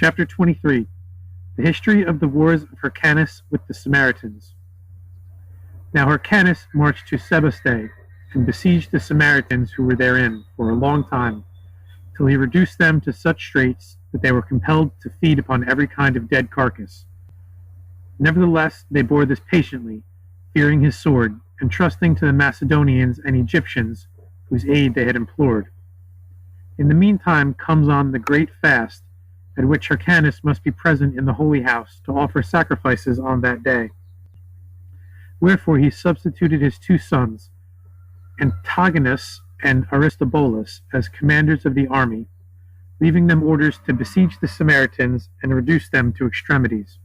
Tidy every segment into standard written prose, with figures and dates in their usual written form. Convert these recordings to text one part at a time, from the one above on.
Chapter 23. The history of the wars of Hyrcanus with the Samaritans. Now Hyrcanus marched to Sebaste, and besieged the Samaritans who were therein for a long time, till he reduced them to such straits that they were compelled to feed upon every kind of dead carcass. Nevertheless they bore this patiently, fearing his sword, and trusting to the Macedonians and Egyptians, whose aid they had implored. In the meantime comes on the great fast, at which Hyrcanus must be present in the holy house to offer sacrifices on that day. Wherefore he substituted his two sons, Antigonus and Aristobulus, as commanders of the army, leaving them orders to besiege the Samaritans and reduce them to extremities.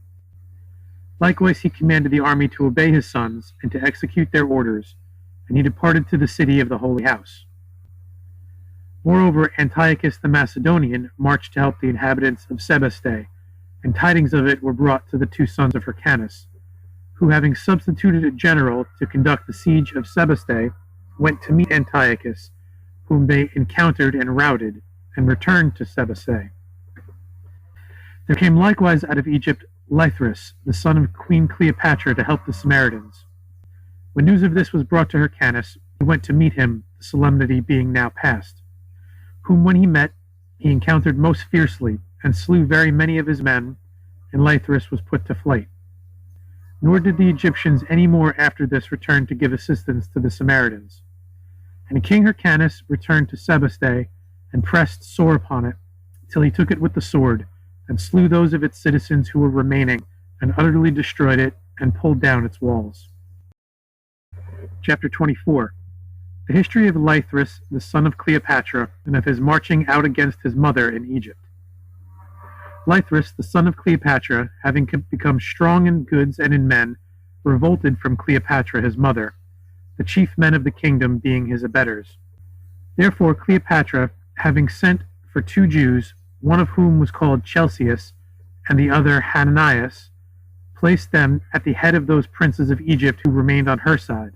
Likewise he commanded the army to obey his sons and to execute their orders, and he departed to the city of the holy house. Moreover, Antiochus the Macedonian marched to help the inhabitants of Sebaste, and tidings of it were brought to the two sons of Hyrcanus, who, having substituted a general to conduct the siege of Sebaste, went to meet Antiochus, whom they encountered and routed, and returned to Sebaste. There came likewise out of Egypt Lythras, the son of Queen Cleopatra, to help the Samaritans. When news of this was brought to Hyrcanus, he went to meet him, the solemnity being now past, whom when he met, he encountered most fiercely, and slew very many of his men, and Lythras was put to flight. Nor did the Egyptians any more after this return to give assistance to the Samaritans. And King Hyrcanus returned to Sebaste, and pressed sore upon it, till he took it with the sword, and slew those of its citizens who were remaining, and utterly destroyed it, and pulled down its walls. Chapter 24. The history of Lythras, the son of Cleopatra, and of his marching out against his mother in Egypt. Lythras, the son of Cleopatra, having become strong in goods and in men, revolted from Cleopatra his mother, the chief men of the kingdom being his abettors. Therefore Cleopatra, having sent for two Jews, one of whom was called Chelcias, and the other Hananias, placed them at the head of those princes of Egypt who remained on her side,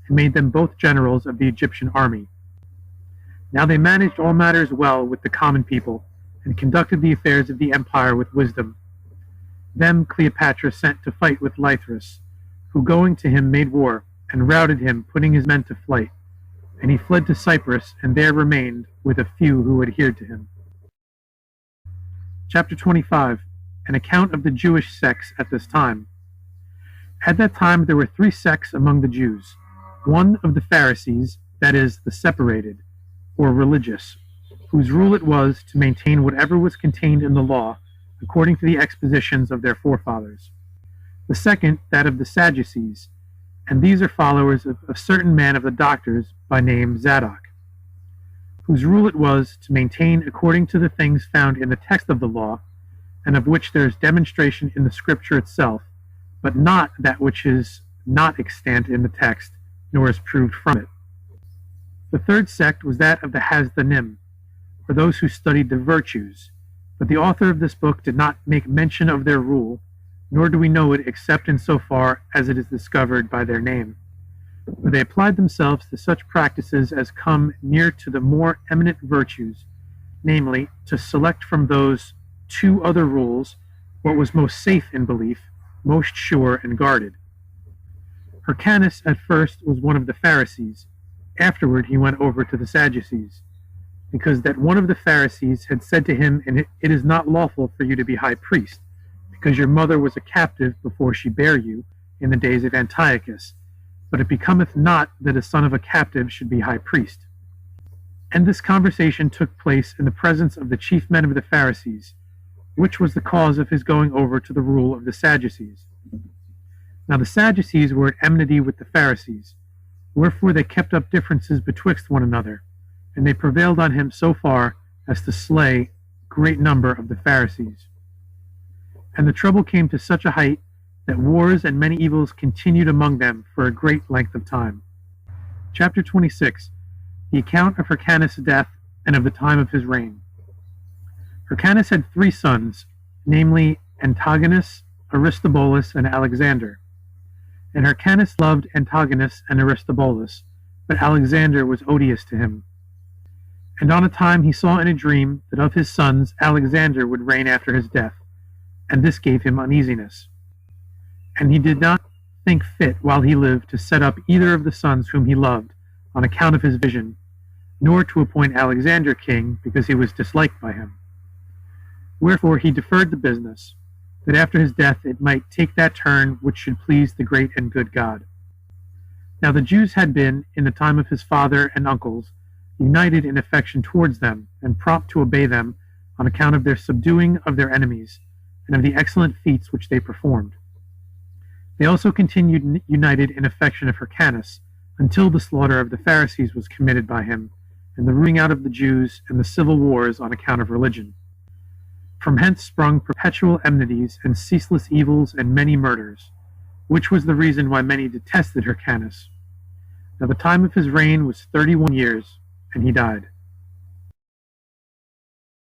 and made them both generals of the Egyptian army. Now they managed all matters well with the common people, and conducted the affairs of the empire with wisdom. Them Cleopatra sent to fight with Lythras, who going to him made war, and routed him, putting his men to flight. And he fled to Cyprus, and there remained with a few who adhered to him. Chapter 25. An account of the Jewish sects at this time. At that time there were three sects among the Jews. One of the Pharisees, that is, the separated, or religious, whose rule it was to maintain whatever was contained in the law, according to the expositions of their forefathers. The second, that of the Sadducees, and these are followers of a certain man of the doctors by name Zadok, whose rule it was to maintain according to the things found in the text of the law, and of which there is demonstration in the Scripture itself, but not that which is not extant in the text, nor is proved from it. The third sect was that of the Hasdanim, or those who studied the virtues, but the author of this book did not make mention of their rule, nor do we know it except in so far as it is discovered by their name. For they applied themselves to such practices as come near to the more eminent virtues, namely, to select from those two other rules what was most safe in belief, most sure and guarded. Hyrcanus at first was one of the Pharisees. Afterward he went over to the Sadducees, because that one of the Pharisees had said to him, "It is not lawful for you to be high priest, because your mother was a captive before she bare you in the days of Antiochus, but it becometh not that a son of a captive should be high priest." And this conversation took place in the presence of the chief men of the Pharisees, which was the cause of his going over to the rule of the Sadducees. Now the Sadducees were at enmity with the Pharisees, wherefore they kept up differences betwixt one another, and they prevailed on him so far as to slay great number of the Pharisees. And the trouble came to such a height that wars and many evils continued among them for a great length of time. Chapter 26. The account of Hyrcanus' death and of the time of his reign. Hyrcanus had three sons, namely Antigonus, Aristobulus, and Alexander. And Hyrcanus loved Antigonus and Aristobulus, but Alexander was odious to him. And on a time he saw in a dream that of his sons Alexander would reign after his death, and this gave him uneasiness. And he did not think fit while he lived to set up either of the sons whom he loved, on account of his vision, nor to appoint Alexander king, because he was disliked by him. Wherefore he deferred the business, that after his death it might take that turn which should please the great and good God. Now the Jews had been, in the time of his father and uncles, united in affection towards them, and prompt to obey them, on account of their subduing of their enemies, and of the excellent feats which they performed. They also continued united in affection of Hyrcanus, until the slaughter of the Pharisees was committed by him, and the rooting out of the Jews, and the civil wars on account of religion. From hence sprung perpetual enmities, and ceaseless evils, and many murders, which was the reason why many detested Hyrcanus. Now the time of his reign was 31 years, and he died.